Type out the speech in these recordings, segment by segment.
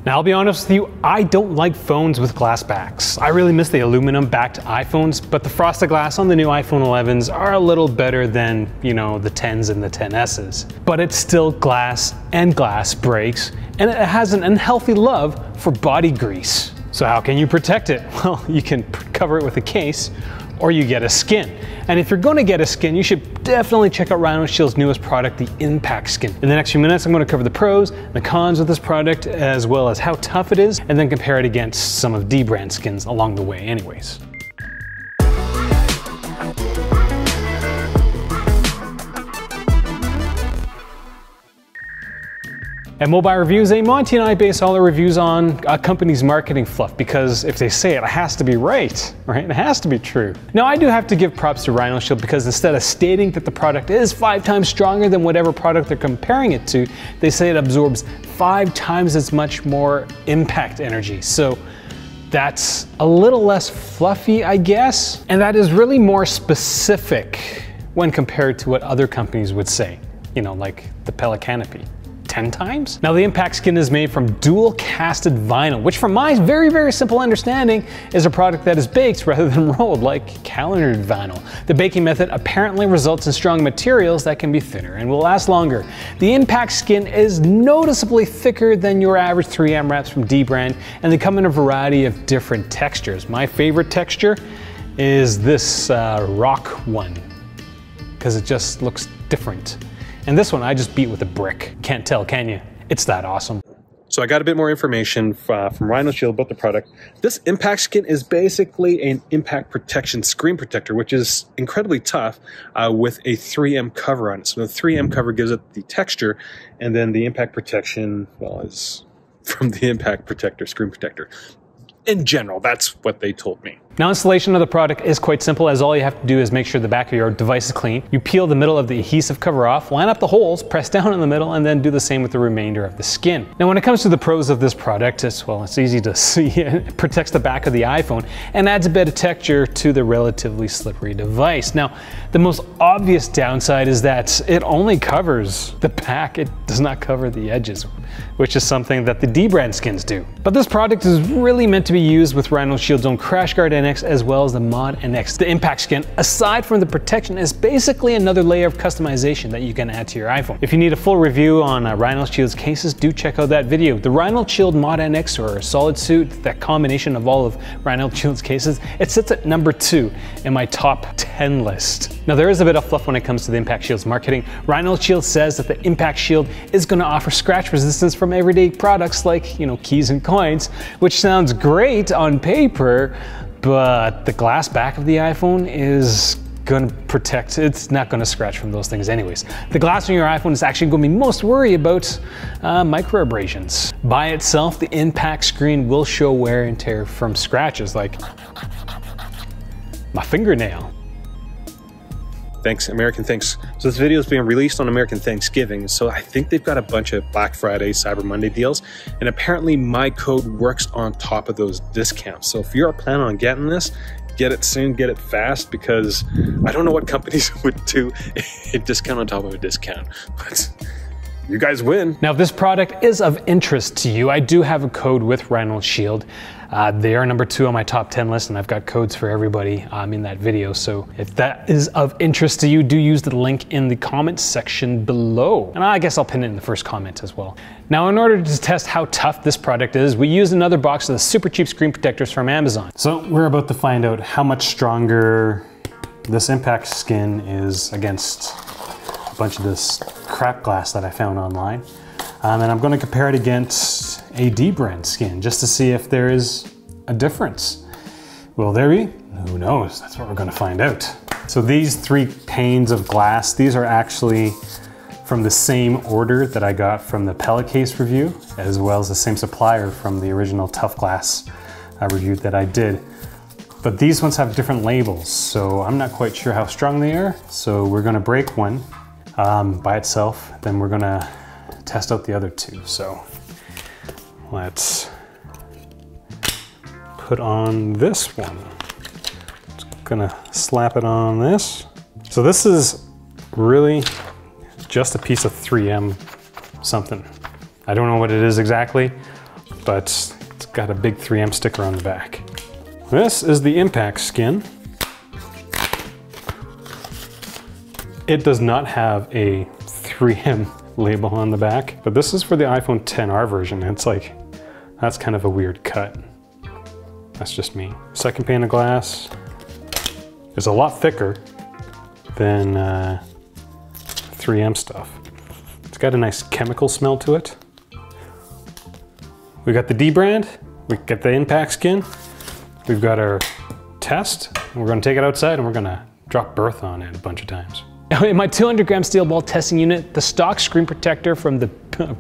Now, I'll be honest with you, I don't like phones with glass backs. I really miss the aluminum backed iPhones, but the frosted glass on the new iPhone 11s are a little better than, you know, the 10s and the 10Ss. But it's still glass, and glass breaks, and it has an unhealthy love for body grease. So how can you protect it? Well, you can cover it with a case, or you get a skin. And if you're gonna get a skin, you should definitely check out Rhinoshield's newest product, the Impact Skin. In the next few minutes, I'm gonna cover the pros and the cons of this product, as well as how tough it is, and then compare it against some of dBrand skins along the way anyways. At MobileReviewsEh, Monty and I base all our reviews on a company's marketing fluff, because if they say it has to be right? It has to be true. Now, I do have to give props to Rhinoshield, because instead of stating that the product is 5 times stronger than whatever product they're comparing it to, they say it absorbs 5 times as much more impact energy. So that's a little less fluffy, I guess. And that is really more specific when compared to what other companies would say, you know, like the Pella Canopy. 10 times? Now, the Impact Skin is made from dual casted vinyl, which from my very, very simple understanding is a product that is baked rather than rolled like calendared vinyl. The baking method apparently results in strong materials that can be thinner and will last longer. The Impact Skin is noticeably thicker than your average 3M wraps from dBrand, and they come in a variety of different textures. My favorite texture is this rock one, because it just looks different. And this one I just beat with a brick. Can't tell, can you? It's that awesome. So I got a bit more information from Rhinoshield about the product. This Impact Skin is basically an impact protection screen protector, which is incredibly tough with a 3M cover on it. So the 3M cover gives it the texture, and then the impact protection, well, is from the impact protector, screen protector. In general, that's what they told me. Now, installation of the product is quite simple, as all you have to do is make sure the back of your device is clean. You peel the middle of the adhesive cover off, line up the holes, press down in the middle, and then do the same with the remainder of the skin. Now, when it comes to the pros of this product, it's easy to see. It protects the back of the iPhone and adds a bit of texture to the relatively slippery device. Now, the most obvious downside is that it only covers the back. It does not cover the edges, which is something that the dBrand skins do. But this product is really meant to be used with Rhinoshield's own Crash Guard NX, as well as the Mod NX. The Impact Skin, aside from the protection, is basically another layer of customization that you can add to your iPhone. If you need a full review on Rhinoshield's cases, do check out that video. The Rhinoshield Mod NX, or Solid Suit, that combination of all of Rhinoshield's cases, it sits at number 2 in my top 10 list. Now, there is a bit of fluff when it comes to the Impact Shield's marketing. Rhinoshield says that the Impact Shield is going to offer scratch resistance from everyday products like, you know, keys and coins, which sounds great on paper, but the glass back of the iPhone is going to protect, it's not going to scratch from those things anyways. The glass on your iPhone is actually going to be most worried about micro abrasions. By itself, the Impact screen will show wear and tear from scratches like my fingernail. Thanks, American Thanks. So this video is being released on American Thanksgiving, so I think they've got a bunch of Black Friday, Cyber Monday deals, and apparently my code works on top of those discounts. So if you're planning on getting this, get it soon, get it fast, because I don't know what companies would do a discount on top of a discount, but you guys win. Now, if this product is of interest to you, I do have a code with Rhinoshield. They are number 2 on my top 10 list, and I've got codes for everybody in that video. So if that is of interest to you, do use the link in the comments section below. And I guess I'll pin it in the first comment as well. Now, in order to test how tough this product is, we used another box of the super cheap screen protectors from Amazon. So we're about to find out how much stronger this Impact Skin is against a bunch of this crap glass that I found online. And I'm going to compare it against a dBrand skin just to see if there is a difference. Will there be? Who knows? That's what we're going to find out. So these 3 panes of glass, these are actually from the same order that I got from the Pella case review, as well as the same supplier from the original Tough Glass review that I did. But these ones have different labels, so I'm not quite sure how strong they are. So we're going to break one by itself, then we're going to test out the other 2. So let's put on this one. Just gonna slap it on this. So this is really just a piece of 3M something. I don't know what it is exactly, but it's got a big 3M sticker on the back. This is the impact skin. It does not have a 3M label on the back, but this is for the iPhone XR version. It's like, that's kind of a weird cut. That's just me. Second pane of glass is a lot thicker than 3M stuff. It's got a nice chemical smell to it. We got the dBrand, we got the impact skin, we've got our test, and we're gonna take it outside and we're gonna drop birth on it a bunch of times. In my 200 gram steel ball testing unit, the stock screen protector from the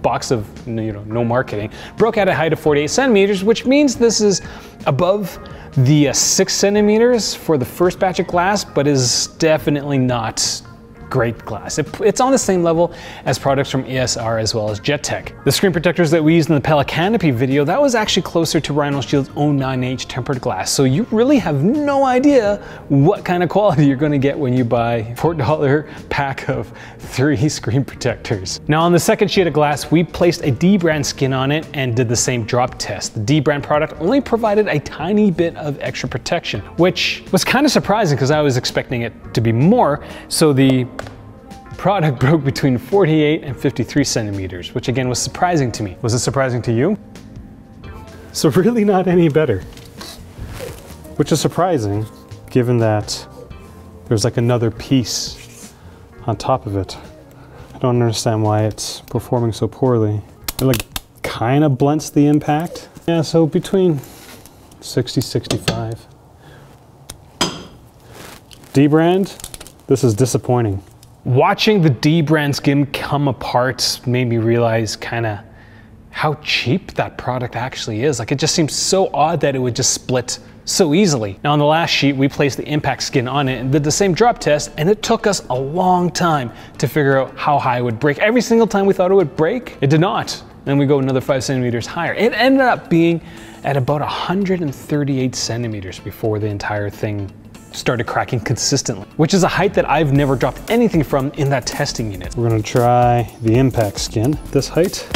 box of no marketing broke at a height of 48 centimeters, which means this is above the 6 centimeters for the first batch of glass, but is definitely not great glass. It's on the same level as products from ESR as well as JetTech. The screen protectors that we used in the Pella Canopy video, that was actually closer to Rhinoshield's own 9H tempered glass. So you really have no idea what kind of quality you're going to get when you buy a $4 pack of 3 screen protectors. Now on the second sheet of glass, we placed a dBrand skin on it and did the same drop test. The dBrand product only provided a tiny bit of extra protection, which was kind of surprising because I was expecting it to be more. So the product broke between 48 and 53 centimeters, which again was surprising to me. Was it surprising to you? So really not any better. Which is surprising, given that there's like another piece on top of it. I don't understand why it's performing so poorly. It like kind of blunts the impact. Yeah, so between 60, 65. dBrand, this is disappointing. Watching the dBrand skin come apart made me realize kind of how cheap that product actually is. Like, it just seems so odd that it would just split so easily. Now on the last sheet, we placed the impact skin on it and did the same drop test, and it took us a long time to figure out how high it would break. Every single time we thought it would break, it did not. Then we go another 5 centimeters higher. It ended up being at about 138 centimeters before the entire thing started cracking consistently, which is a height that I've never dropped anything from in that testing unit. We're gonna try the impact skin, this height.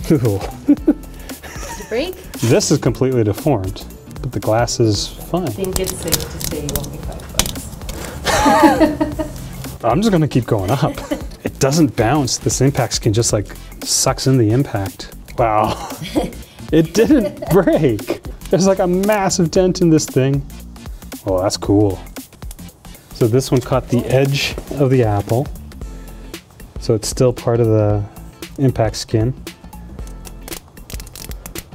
Ooh. Did it break? This is completely deformed, but the glass is fine. I think it's safe to say you owe me $5. I'm just gonna keep going up. It doesn't bounce. This impact skin just like sucks in the impact. Wow. It didn't break. There's like a massive dent in this thing. Oh, that's cool. So this one caught the edge of the apple. So it's still part of the impact skin.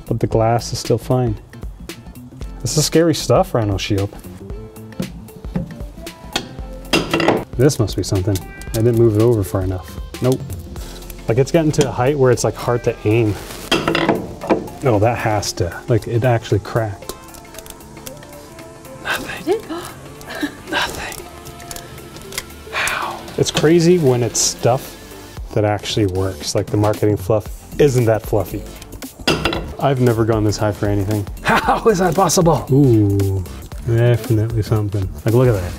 But the glass is still fine. This is scary stuff, Rhinoshield. This must be something. I didn't move it over far enough. Nope. Like, it's getting to a height where it's like hard to aim. No, that has to. Like, it actually cracked. Nothing. Nothing. How? It's crazy when it's stuff that actually works. Like, the marketing fluff isn't that fluffy. I've never gone this high for anything. How is that possible? Ooh, definitely something. Like, look at that.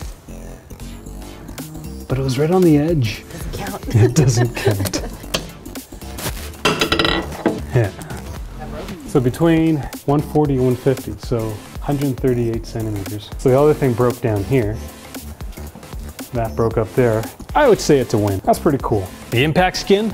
But it was right on the edge. Doesn't count. It doesn't count. Yeah. So between 140 and 150, so 138 centimeters. So the other thing broke down here. That broke up there. I would say it's a win. That's pretty cool. The impact skin,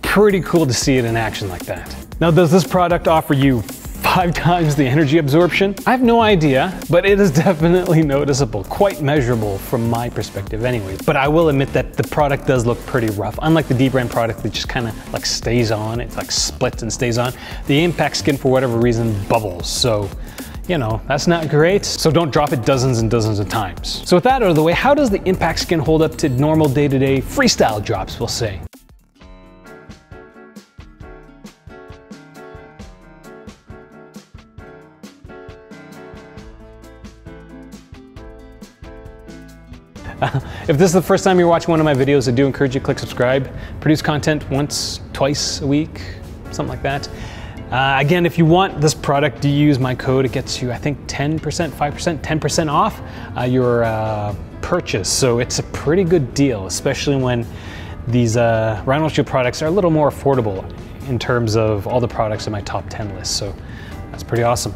pretty cool to see it in action like that. Now, does this product offer you 5 times the energy absorption? I have no idea, but it is definitely noticeable, quite measurable from my perspective anyways. But I will admit that the product does look pretty rough. Unlike the dBrand product that just kind of like stays on, it's like splits and stays on. The impact skin, for whatever reason, bubbles. So, you know, that's not great. So don't drop it dozens and dozens of times. So with that out of the way, how does the impact skin hold up to normal day-to-day freestyle drops, we'll say? If this is the first time you're watching one of my videos, I do encourage you to click subscribe. Produce content once, twice a week, something like that. Again, if you want this product, you use my code. It gets you, I think, 10%, 5%, 10% off your purchase. So it's a pretty good deal, especially when these Rhinoshield products are a little more affordable. in terms of all the products in my top 10 list. So that's pretty awesome.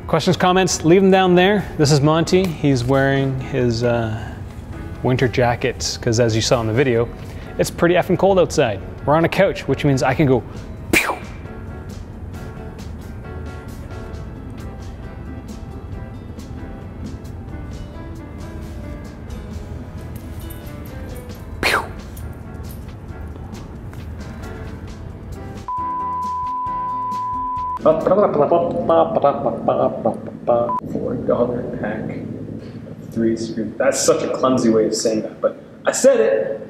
Questions, comments, leave them down there. This is Monty. He's wearing his winter jacket because as you saw in the video, it's pretty effing cold outside. We're on a couch, which means I can go pew. $4 pack of 3 screws. That's such a clumsy way of saying that, but I said it.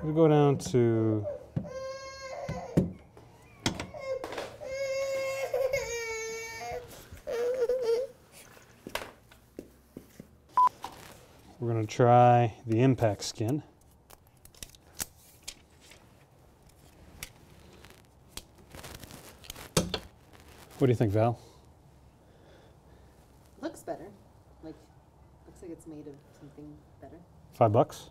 We go down to we're going to try the impact skin. What do you think, Val? Looks better. Looks like it's made of something better. $5?